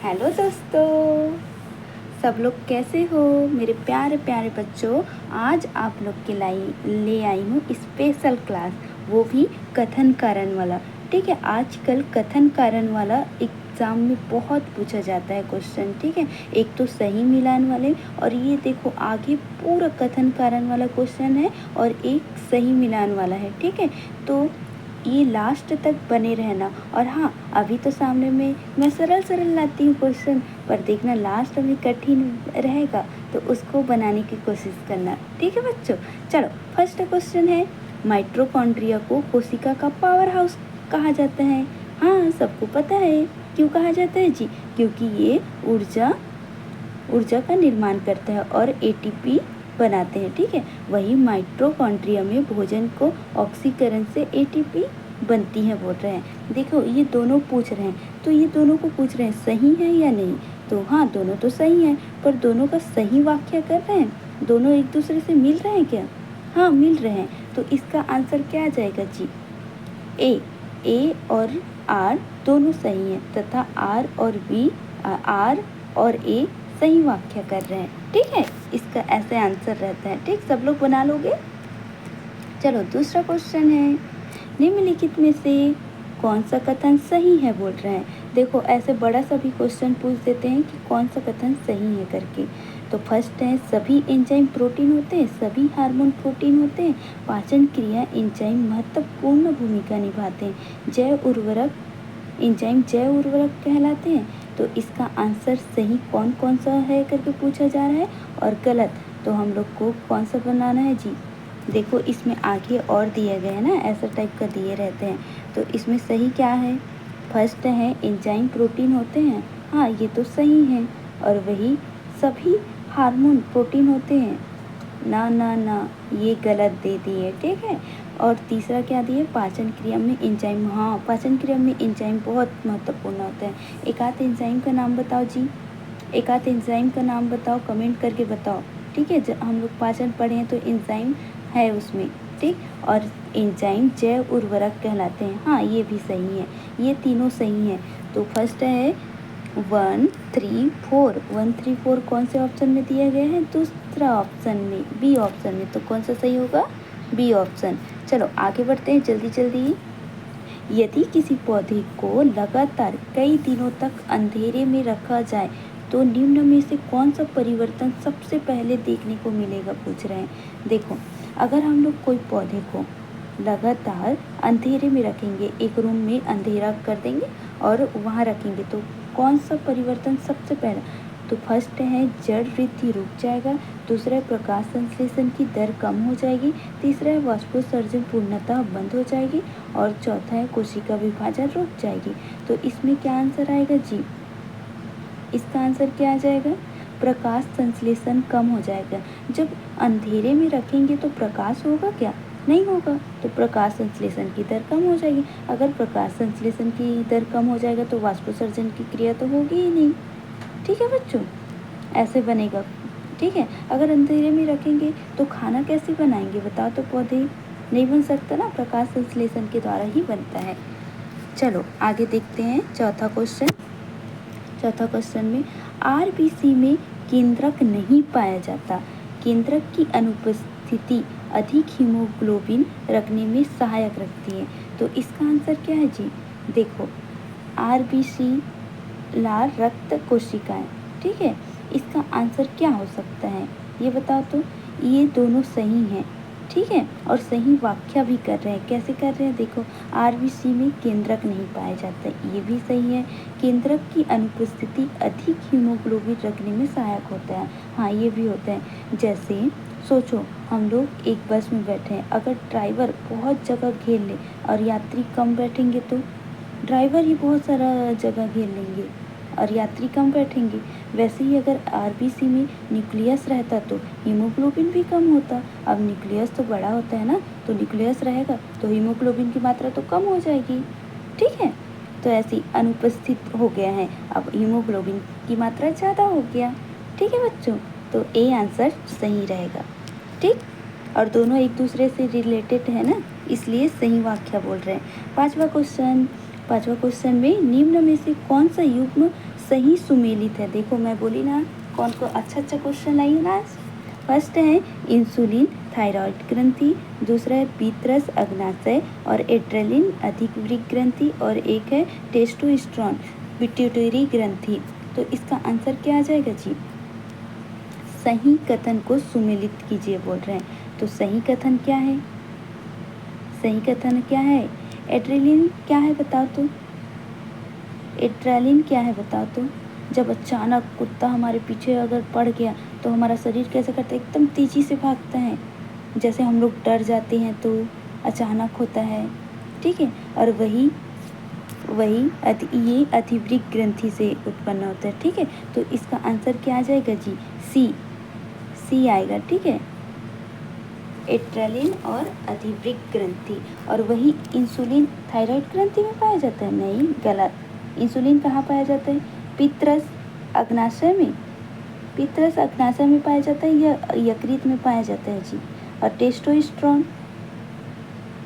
Hello दोस्तों, सब लोग कैसे हो मेरे प्यारे प्यारे बच्चों। आज आप लोग के ले आई हूँ स्पेशल क्लास, वो भी कथन कारण वाला। ठीक है, आजकल कथन कारण वाला एग्ज़ाम में बहुत पूछा जाता है क्वेश्चन। ठीक है, एक तो सही मिलान वाले, और ये देखो आगे पूरा कथन कारण वाला क्वेश्चन है और एक सही मिलान वाला है। ठीक है, तो ये लास्ट तक बने रहना। और हाँ, अभी तो सामने में मैं सरल सरल लाती हूँ क्वेश्चन, पर देखना लास्ट में कठिन रहेगा तो उसको बनाने की कोशिश करना। ठीक है बच्चों, चलो फर्स्ट क्वेश्चन है, माइटोकॉन्ड्रिया को कोशिका का पावर हाउस कहा जाता है। हाँ, सबको पता है क्यों कहा जाता है जी, क्योंकि ये ऊर्जा का निर्माण करता है और एटीपी बनाते हैं। ठीक है, वही माइटोकॉन्ड्रिया में भोजन को ऑक्सीकरण से एटीपी बनती है बोल रहे हैं। देखो ये दोनों पूछ रहे हैं, तो ये दोनों को पूछ रहे हैं सही है या नहीं। तो हाँ, दोनों तो सही हैं, पर दोनों का सही व्याख्या कर रहे हैं, दोनों एक दूसरे से मिल रहे हैं क्या? हाँ, मिल रहे हैं। तो इसका आंसर क्या आ जाएगा जी? ए और आर दोनों सही हैं तथा आर और ए सही व्याख्या कर रहे हैं। ठीक है, इसका ऐसे आंसर रहता है। ठीक, सब लोग बना लोगे। चलो दूसरा क्वेश्चन है, निम्नलिखित में से कौन सा कथन सही है बोल रहे हैं। देखो ऐसे बड़ा सा भी क्वेश्चन पूछ देते हैं कि कौन सा कथन सही है करके। तो फर्स्ट है, सभी एंजाइम प्रोटीन होते हैं, सभी हार्मोन प्रोटीन होते हैं, पाचन क्रिया एंजाइम महत्वपूर्ण भूमिका निभाते हैं, एंजाइम जैव उर्वरक कहलाते हैं। तो इसका आंसर सही कौन कौन सा है करके पूछा जा रहा है, और गलत तो हम लोग को कौन सा बनाना है जी। देखो इसमें आगे और दिए गए हैं ना, ऐसा टाइप का दिए रहते हैं। तो इसमें सही क्या है? फर्स्ट है एंजाइम प्रोटीन होते हैं, हाँ ये तो सही है। और वही सभी हार्मोन प्रोटीन होते हैं, ना ना ना, ये गलत दे दिए। ठीक है, और तीसरा क्या दिए? पाचन क्रिया में एंजाइम, हाँ पाचन क्रिया में एंजाइम बहुत महत्वपूर्ण होता है। एक आध एंजाइम का नाम बताओ जी, एक आध एंजाइम का नाम बताओ, कमेंट करके बताओ। ठीक है, जब हम लोग पाचन पढ़े हैं तो एंजाइम है उसमें। ठीक, और एंजाइम जैव उर्वरक कहलाते हैं, हाँ ये भी सही है, ये तीनों सही हैं। तो फर्स्ट है 1, 3, 4, 1, 3, 4 कौन से ऑप्शन में दिया गया है? दूसरा ऑप्शन में, बी ऑप्शन में। तो कौन सा सही होगा? B option. चलो आगे बढ़ते हैं जल्दी जल्दी। यदि किसी पौधे को लगातार कई दिनों तक अंधेरे में रखा जाए तो निम्न में से कौन सा परिवर्तन सबसे पहले देखने को मिलेगा, पूछ रहे हैं। देखो, अगर हम लोग कोई पौधे को लगातार अंधेरे में रखेंगे, एक रूम में अंधेरा कर देंगे और वहाँ रखेंगे, तो कौन सा परिवर्तन सबसे पहला? तो फर्स्ट है जड़ वृद्धि रुक जाएगा, दूसरा है प्रकाश संश्लेषण की दर कम हो जाएगी, तीसरा है वाष्पोत्सर्जन पूर्णतः बंद हो जाएगी, और चौथा है कोशिका विभाजन रुक जाएगी। तो इसमें क्या आंसर आएगा जी? इसका आंसर क्या आ जाएगा? प्रकाश संश्लेषण कम हो जाएगा। जब अंधेरे में रखेंगे तो प्रकाश होगा क्या? नहीं होगा, तो प्रकाश संश्लेषण की दर कम हो जाएगी। अगर प्रकाश संश्लेषण की दर कम हो जाएगा तो वाष्पोत्सर्जन की क्रिया तो होगी ही नहीं। ठीक है बच्चों, ऐसे बनेगा। ठीक है, अगर अंधेरे में रखेंगे तो खाना कैसे बनाएंगे बताओ? तो पौधे नहीं बन सकता ना, प्रकाश संश्लेषण के द्वारा ही बनता है। चलो आगे देखते हैं चौथा क्वेश्चन। चौथा क्वेश्चन में आरबीसी में केंद्रक नहीं पाया जाता, केंद्रक की अनुपस्थिति अधिक हीमोग्लोबिन रखने में सहायक रखती है। तो इसका आंसर क्या है जी? देखो, आरबीसी लाल रक्त कोशिकाएं। ठीक है, इसका आंसर क्या हो सकता है ये बताओ? तो ये दोनों सही हैं। ठीक है, और सही व्याख्या भी कर रहे हैं। कैसे कर रहे हैं? देखो, आरबीसी में केंद्रक नहीं पाया जाता, ये भी सही है। केंद्रक की अनुपस्थिति अधिक हीमोग्लोबिन रखने में सहायक होता है, हाँ ये भी होता है। जैसे सोचो, हम लोग एक बस में बैठे हैं, अगर ड्राइवर बहुत जगह घेर ले और यात्री कम बैठेंगे तो ड्राइवर ही बहुत सारा जगह घेर लेंगे और यात्री कम बैठेंगे। वैसे ही अगर आरबीसी में न्यूक्लियस रहता तो हीमोग्लोबिन भी कम होता। अब न्यूक्लियस तो बड़ा होता है ना, तो न्यूक्लियस रहेगा तो हीमोग्लोबिन की मात्रा तो कम हो जाएगी। ठीक है, तो ऐसी अनुपस्थित हो गया है, अब हीमोग्लोबिन की मात्रा ज़्यादा हो गया। ठीक है बच्चों, तो ए आंसर सही रहेगा। ठीक, और दोनों एक दूसरे से रिलेटेड है ना, इसलिए सही व्याख्या बोल रहे हैं। पांचवा क्वेश्चन में निम्न में से कौन सा युग्म सही सुमेलित है। देखो मैं बोली ना कौन को अच्छा क्वेश्चन लाई ना आज। फर्स्ट है इंसुलिन थायराइड ग्रंथि, दूसरा है पीत्रस अग्नाशय और एड्रेलिन अधिवृक्क ग्रंथि, और एक है टेस्टोस्टेरोन पिट्यूटरी ग्रंथि। तो इसका आंसर क्या आ जाएगा जी? सही कथन को सुमेलित कीजिए बोल रहे हैं। तो सही कथन क्या है? सही कथन क्या है? एड्रेलिन क्या है बताओ तो? एड्रेलिन क्या है बताओ तो? जब अचानक कुत्ता हमारे पीछे अगर पड़ गया तो हमारा शरीर कैसे करता है? एकदम तेजी से भागता है। जैसे हम लोग डर जाते हैं तो अचानक होता है, ठीक है। और वही ये अधिवृक्क ग्रंथि से उत्पन्न होता है, ठीक है। तो इसका आंसर क्या आ जाएगा जी? सी आएगा, ठीक है। एड्रेलिन और अधिवृक्क ग्रंथि। और वही इंसुलिन थायराइड ग्रंथि में पाया जाता है? नहीं, गलत। इंसुलिन कहाँ पाया जाता है? पित्रस अग्नाशय में। पित्रस अग्नाशय में पाया जाता है या यकृत में पाया जाता है जी? और टेस्टोस्टेरोन,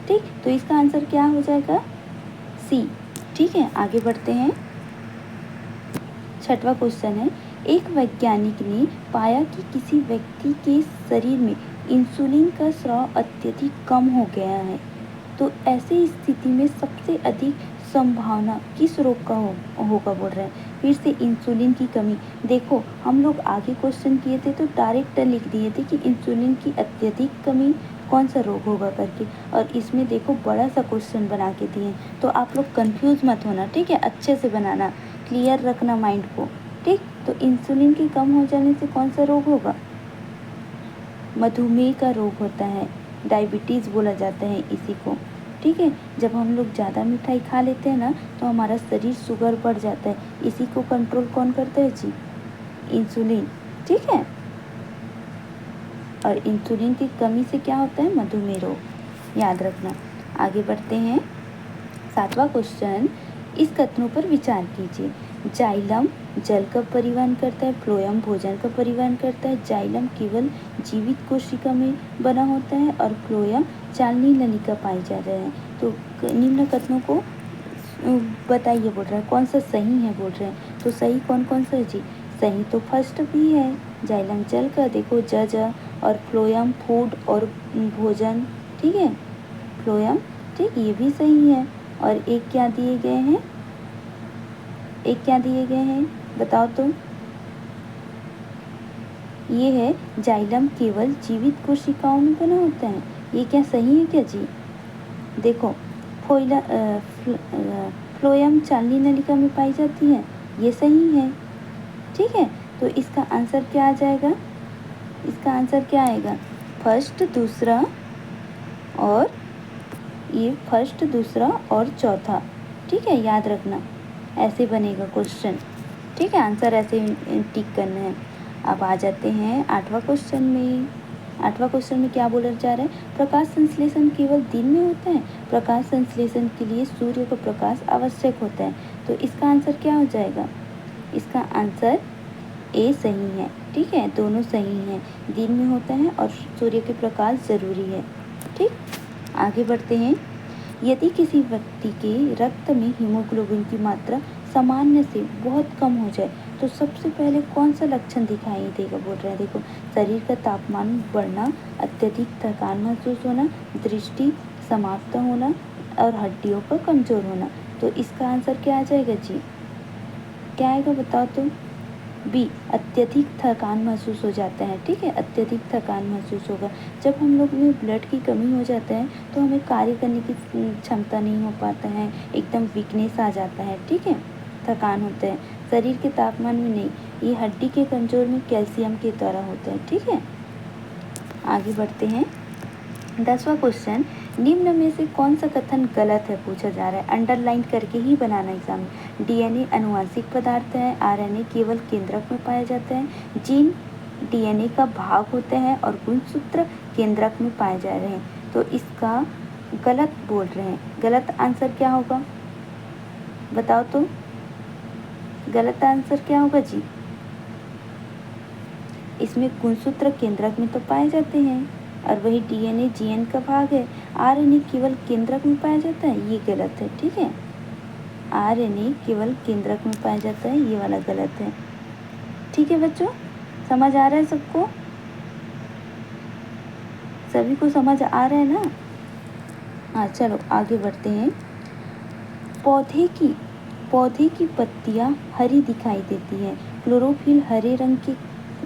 ठीक। तो इसका आंसर क्या हो जाएगा? सी, ठीक है। आगे बढ़ते हैं। छठवां क्वेश्चन है, एक वैज्ञानिक ने पाया कि किसी व्यक्ति के शरीर में इंसुलिन का स्राव अत्यधिक कम हो गया है। तो ऐसी स्थिति में सबसे अधिक संभावना किस रोग का होगा बोल रहे हैं। फिर से इंसुलिन की कमी। देखो हम लोग आगे क्वेश्चन किए थे तो डायरेक्ट लिख दिए थे कि इंसुलिन की अत्यधिक कमी कौन सा रोग होगा करके, और इसमें देखो बड़ा सा क्वेश्चन बना के दिए। तो आप लोग कंफ्यूज मत होना, ठीक है। अच्छे से बनाना, क्लियर रखना माइंड को, ठीक। तो इंसुलिन की कम हो जाने से कौन सा रोग होगा? मधुमेह का रोग होता है, डायबिटीज़ बोला जाता है इसी को, ठीक है। जब हम लोग ज़्यादा मिठाई खा लेते हैं ना तो हमारा शरीर शुगर बढ़ जाता है। इसी को कंट्रोल कौन करता है जी? इंसुलिन, ठीक है। और इंसुलिन की कमी से क्या होता है? मधुमेह रोग, याद रखना। आगे बढ़ते हैं। सातवां क्वेश्चन, इस कथनों पर विचार कीजिए। जाइलम जल का परिवहन करता है, फ्लोएम भोजन का परिवहन करता है। जाइलम केवल जीवित कोशिका में बना होता है और फ्लोएम चालनी नलिका पाई जा रहे हैं। तो निम्न कथनों को बताइए बोल रहा है, कौन सा सही है बोल रहे हैं। तो सही कौन कौन सा है जी? सही तो फर्स्ट भी है, जाइलम जल का, देखो ज, और फ्लोएम फूड और भोजन, ठीक है। फ्लोएम, ठीक, ये भी सही है। और एक क्या दिए गए हैं? एक क्या दिए गए हैं बताओ तो? ये है जाइलम केवल जीवित कोशिकाओं में बना होता है। ये क्या सही है क्या जी? देखो फ्लोएम चालनी नलिका में पाई जाती है, ये सही है, ठीक है। तो इसका आंसर क्या आ जाएगा? इसका आंसर क्या आएगा? फर्स्ट, दूसरा और ये फर्स्ट, दूसरा और चौथा, ठीक है, याद रखना। ऐसे बनेगा क्वेश्चन, ठीक है। आंसर ऐसे टिक करना है। अब आ जाते हैं आठवां क्वेश्चन में। आठवां क्वेश्चन में क्या बोला जा रहा है? प्रकाश संश्लेषण केवल दिन में होता है। प्रकाश संश्लेषण के लिए सूर्य का प्रकाश आवश्यक होता है। तो इसका आंसर क्या हो जाएगा? इसका आंसर ए सही है, ठीक है। दोनों सही हैं, दिन में होता है और सूर्य के प्रकाश ज़रूरी है, ठीक। आगे बढ़ते हैं। यदि किसी व्यक्ति के रक्त में हीमोग्लोबिन की मात्रा सामान्य से बहुत कम हो जाए तो सबसे पहले कौन सा लक्षण दिखाई देगा बोल रहे हैं। देखो, शरीर का तापमान बढ़ना, अत्यधिक थकान महसूस होना, दृष्टि समाप्त होना और हड्डियों का कमज़ोर होना। तो इसका आंसर क्या आ जाएगा जी? क्या आएगा बताओ तो? बी, अत्यधिक थकान महसूस हो जाता है, ठीक है। अत्यधिक थकान महसूस होगा जब हम लोग में ब्लड की कमी हो जाता है तो हमें कार्य करने की क्षमता नहीं हो पाता है, एकदम वीकनेस आ जाता है, ठीक है। थकान होता है शरीर के तापमान में नहीं, ये हड्डी के कमज़ोर में कैल्शियम के द्वारा होता है, ठीक है। आगे बढ़ते हैं। 10वां क्वेश्चन, निम्न में से कौन सा कथन गलत है पूछा जा रहा है। अंडरलाइन करके ही बनाना एग्जाम में। डीएनए अनुवांशिक पदार्थ है, आरएनए केवल केंद्रक में पाया जाता है, जीन डीएनए का भाग होते हैं और गुणसूत्र केंद्रक में पाए जा रहे हैं। तो इसका गलत बोल रहे हैं। गलत आंसर क्या होगा बताओ तो? गलत आंसर क्या होगा जी? इसमें गुणसूत्र केंद्रक में तो पाए जाते हैं और वही डीएनए जीएन का भाग है। आरएनए केवल केंद्रक में पाया जाता है, ये गलत है, ठीक है। RNA केवल केंद्रक में पाया जाता है, ये वाला गलत है। ठीक है बच्चों, समझ आ रहा है सबको? सभी को समझ आ रहा है ना? हाँ चलो आगे बढ़ते हैं। पौधे की पत्तियां हरी दिखाई देती हैं। क्लोरोफिल हरे रंग के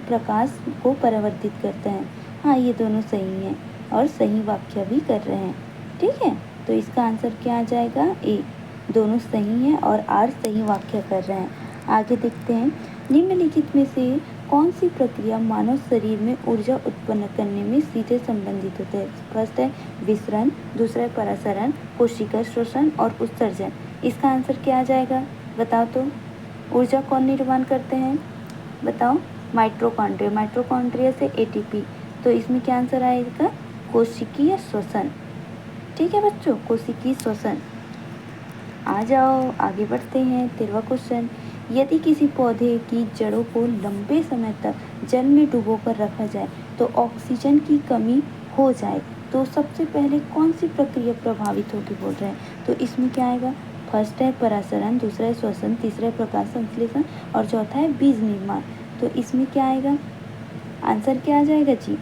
प्रकाश को परावर्तित करता है। हाँ ये दोनों सही हैं और सही वाक्य भी कर रहे हैं। ठीक है, तो इसका आंसर क्या आ जाएगा? ए। दोनों सही हैं और आर सही वाक्य कर रहे हैं। आगे देखते हैं, निम्नलिखित में से कौन सी प्रक्रिया मानव शरीर में ऊर्जा उत्पन्न करने में सीधे संबंधित होते हैं? फर्स्ट है विसरण, दूसरा है परासरण, कोशिका श्वसन और उत्सर्जन। इसका आंसर क्या आ जाएगा? बताओ तो। ऊर्जा कौन निर्माण करते हैं? बताओ। माइटोकॉन्ड्रिया, माइटोकॉन्ड्रिया से ATP। तो इसमें क्या आंसर आएगा? कोशिकीय श्वसन। ठीक है बच्चों, कोशिकीय श्वसन। आ जाओ आगे बढ़ते हैं। 13वां क्वेश्चन, यदि किसी पौधे की जड़ों को लंबे समय तक जल में डुबोकर रखा जाए तो ऑक्सीजन की कमी हो जाए तो सबसे पहले कौन सी प्रक्रिया प्रभावित होगी बोल रहे हैं? तो इसमें क्या आएगा? फर्स्ट है परासरण, दूसरा है श्वसन, तीसरा है प्रकाश संश्लेषण और चौथा है बीज निर्माण। तो इसमें क्या आएगा? आंसर क्या आ जाएगा जी?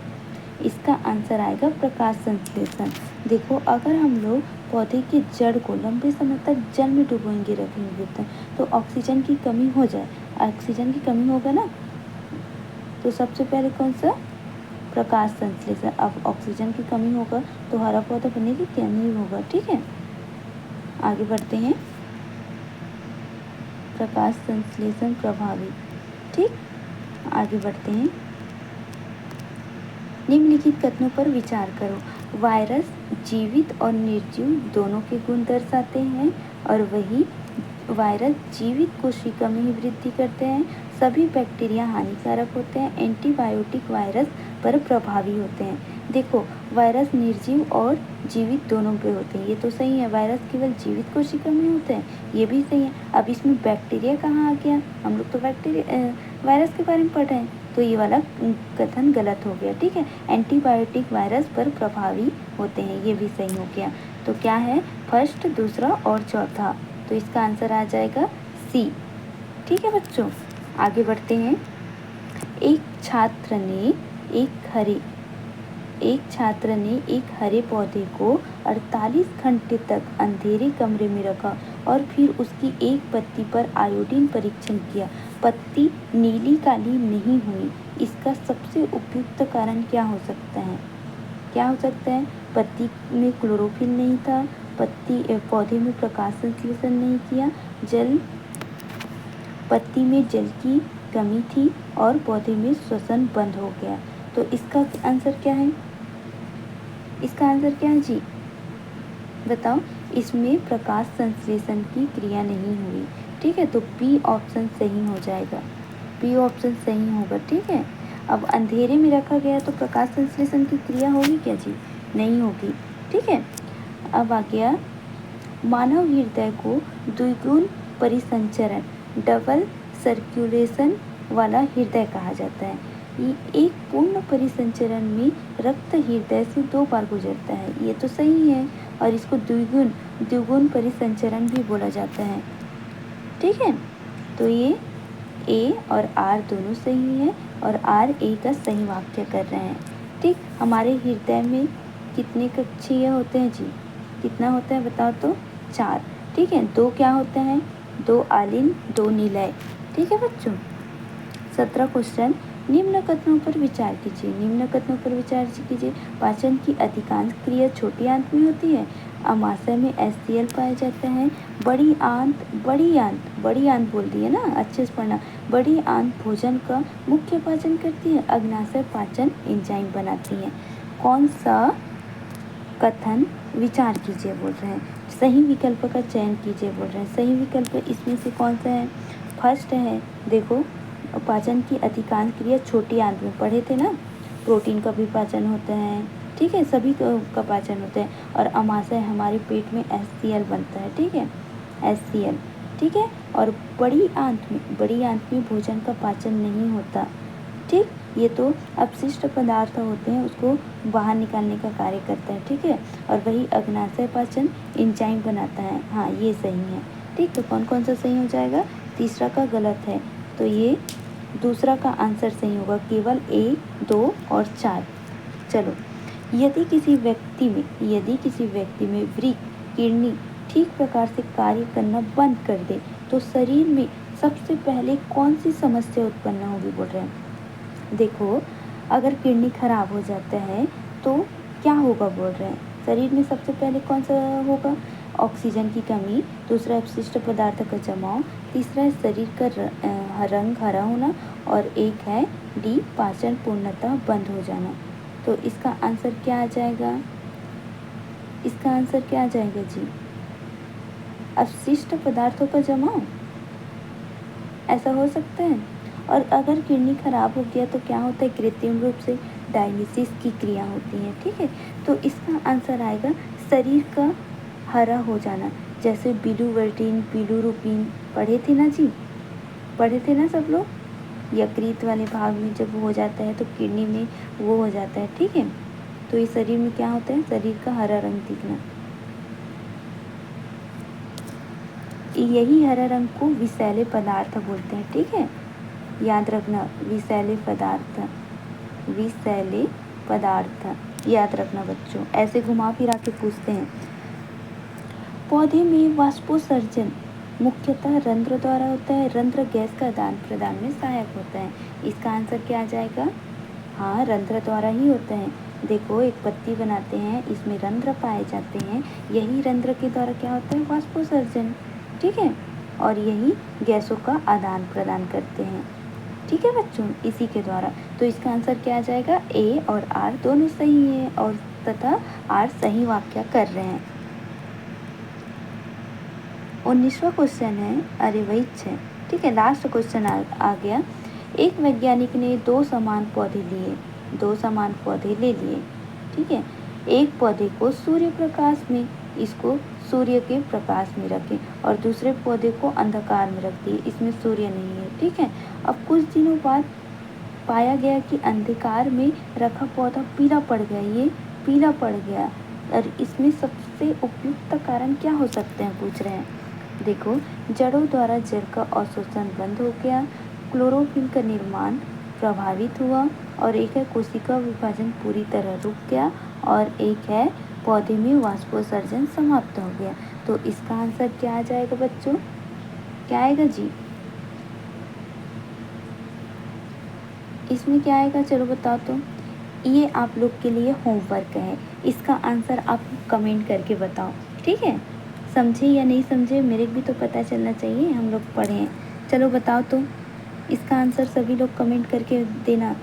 इसका आंसर आएगा प्रकाश संश्लेषण। देखो, अगर हम लोग पौधे की जड़ को लंबे समय तक जल में डुबोएंगे रखेंगे तो ऑक्सीजन की कमी हो जाए, ऑक्सीजन की कमी होगा ना, तो सबसे पहले कौन सा? प्रकाश संश्लेषण। अब ऑक्सीजन की कमी होगा तो हरा पौधा बनेगी क्या? नहीं होगा। ठीक है, आगे बढ़ते हैं। प्रकाश संश्लेषण प्रभावी। ठीक, आगे बढ़ते हैं। निम्नलिखित कथनों पर विचार करो। वायरस जीवित और निर्जीव दोनों के गुण दर्शाते हैं और वही वायरस जीवित कोशिका में ही वृद्धि करते हैं। सभी बैक्टीरिया हानिकारक होते हैं। एंटीबायोटिक वायरस पर प्रभावी होते हैं। देखो, वायरस निर्जीव और जीवित दोनों पे होते हैं, ये तो सही है। वायरस केवल जीवित कोशिका में होते हैं, ये भी सही है। अब इसमें बैक्टीरिया कहाँ आ गया? हम लोग तो वायरस के बारे में पढ़ रहे हैं, तो ये वाला कथन गलत हो गया। ठीक है, एंटीबायोटिक वायरस पर प्रभावी होते हैं, ये भी सही हो गया। तो क्या है? फर्स्ट, दूसरा और चौथा। तो इसका आंसर आ जाएगा सी। ठीक है बच्चों, आगे बढ़ते हैं। एक छात्र ने एक हरे पौधे को 48 घंटे तक अंधेरे कमरे में रखा और फिर उसकी एक पत्ती पर आयोडीन परीक्षण किया। पत्ती नीली काली नहीं हुई। इसका सबसे उपयुक्त कारण क्या हो सकता है? क्या हो सकता है? पत्ती में क्लोरोफिल नहीं था, पौधे में प्रकाश संश्लेषण नहीं किया, पत्ती में जल की कमी थी और पौधे में श्वसन बंद हो गया। तो इसका आंसर क्या है? इसका आंसर क्या है जी? बताओ। इसमें प्रकाश संश्लेषण की क्रिया नहीं हुई। ठीक है, तो बी ऑप्शन सही हो जाएगा। बी ऑप्शन सही होगा। ठीक है, अब अंधेरे में रखा गया तो प्रकाश संश्लेषण की क्रिया होगी क्या जी? नहीं होगी। ठीक है, अब आ गया, मानव हृदय को द्विगुण परिसंचरण, डबल सर्कुलेशन वाला हृदय कहा जाता है। ये एक पूर्ण परिसंचरण में रक्त हृदय से 2 बार गुजरता है, ये तो सही है। और इसको द्विगुण परिसंचरण भी बोला जाता है। ठीक है, तो ये ए और आर दोनों सही है और आर ए का सही वाक्य कर रहे हैं। ठीक, हमारे हृदय में कितने कक्षीय होते हैं जी? कितना होता है बताओ तो? 4। ठीक है, 2 क्या होते हैं? 2 आलिन, 2 निलय। ठीक है बच्चों। 17 क्वेश्चन, निम्न कथनों पर विचार कीजिए। पाचन की अधिकांश क्रिया छोटी आंत में होती है। अमाशय में HCl पाया जाता है। बड़ी आंत बोल दी है ना, अच्छे से पढ़ना। बड़ी आंत भोजन का मुख्य पाचन करती है। अग्नाशय पाचन एंजाइम बनाती है। कौन सा कथन विचार कीजिए बोल रहे हैं? सही विकल्प का चयन कीजिए बोल रहे हैं। सही विकल्प इसमें से कौन सा है? फर्स्ट है, देखो, पाचन की अधिकांश क्रिया छोटी आंत में पढ़े थे ना, प्रोटीन का भी पाचन होता है। ठीक है, सभी का पाचन होता है। और अमाशय हमारे पेट में HCl बनता है। ठीक है, HCl। ठीक है, और बड़ी आंत में भोजन का पाचन नहीं होता। ठीक, ये तो अपशिष्ट पदार्थ होते हैं, उसको बाहर निकालने का कार्य करता है। ठीक है, और वही अग्नाशय पाचन एंजाइम बनाता है। हाँ, ये सही है। ठीक, तो कौन कौन सा सही हो जाएगा? तीसरा का गलत है, तो ये दूसरा का आंसर सही होगा, केवल 1, 2 और 4। चलो, यदि किसी व्यक्ति में वृक्क, किडनी ठीक प्रकार से कार्य करना बंद कर दे तो शरीर में सबसे पहले कौन सी समस्या उत्पन्न होगी, बोल रहे हैं। देखो, अगर किडनी खराब हो जाता है तो क्या होगा, बोल रहे हैं। शरीर में सबसे पहले कौन सा होगा? ऑक्सीजन की कमी, दूसरा अपशिष्ट पदार्थ का जमाव, तीसरा है शरीर का रंग हरा होना, और एक है डी, पाचन पूर्णतः बंद हो जाना। तो इसका आंसर क्या आ जाएगा? इसका आंसर क्या आ जाएगा जी? अपशिष्ट पदार्थों का जमाव, ऐसा हो सकता है। और अगर किडनी खराब हो गया तो क्या होता है? कृत्रिम रूप से डायलिसिस की क्रिया होती है, ठीक है। तो इसका आंसर आएगा शरीर का हरा हो जाना, जैसे बिलुवर्टिन, बिलुरुबिन पढ़े थे ना जी, पढ़े थे ना सब लोग। यकृत वाले भाग में जब हो जाता है तो किडनी में वो हो जाता है, ठीक है। तो इस शरीर में क्या होता है? शरीर का हरा रंग दिखना, यही हरा रंग को विषैले पदार्थ बोलते हैं, ठीक है। याद रखना, विषैले पदार्थ याद रखना बच्चों, ऐसे घुमा फिरा के पूछते हैं। पौधे में वाष्पोत्सर्जन मुख्यतः रंध्र द्वारा होता है, रंध्र गैस का आदान प्रदान में सहायक होता है। इसका आंसर क्या आ जाएगा? हाँ, रंध्र द्वारा ही होता है। देखो, एक पत्ती बनाते हैं, इसमें रंध्र पाए जाते हैं, यही रंध्र के द्वारा क्या होता है? वाष्पोत्सर्जन, ठीक है। और यही गैसों का आदान प्रदान करते हैं, ठीक है बच्चों, इसी के द्वारा। तो इसका आंसर क्या आ जाएगा? ए और आर दोनों सही है, और तथा आर सही वाक्य कर रहे हैं। 19वां क्वेश्चन है, अरे वही है, ठीक है, लास्ट क्वेश्चन आ गया। एक वैज्ञानिक ने दो समान पौधे ले लिए, ठीक है। एक पौधे को सूर्य प्रकाश में, इसको सूर्य के प्रकाश में रखें, और दूसरे पौधे को अंधकार में रख दिए, इसमें सूर्य नहीं है, ठीक है। अब कुछ दिनों बाद पाया गया कि अंधकार में रखा पौधा पीला पड़ गया, ये पीला पड़ गया, और इसमें सबसे उपयुक्त कारण क्या हो सकते हैं, पूछ रहे हैं। देखो, जड़ों द्वारा जल का अवशोषण बंद हो गया, क्लोरोफिल का निर्माण प्रभावित हुआ, और एक है कोशिका विभाजन पूरी तरह रुक गया, और एक है पौधे में वाष्पोत्सर्जन समाप्त हो गया। तो इसका आंसर क्या आ जाएगा बच्चों? क्या आएगा जी? इसमें क्या आएगा, चलो बताओ। तो ये आप लोग के लिए होमवर्क है, इसका आंसर आप कमेंट करके बताओ, ठीक है। समझे या नहीं समझे, मेरे को भी तो पता चलना चाहिए, हम लोग पढ़े हैं। चलो बताओ, तो इसका आंसर सभी लोग कमेंट करके देना,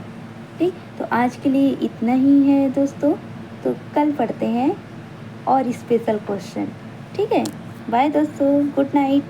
ठीक। तो आज के लिए इतना ही है दोस्तों, तो कल पढ़ते हैं और स्पेशल क्वेश्चन, ठीक है। बाय दोस्तों, गुड नाइट।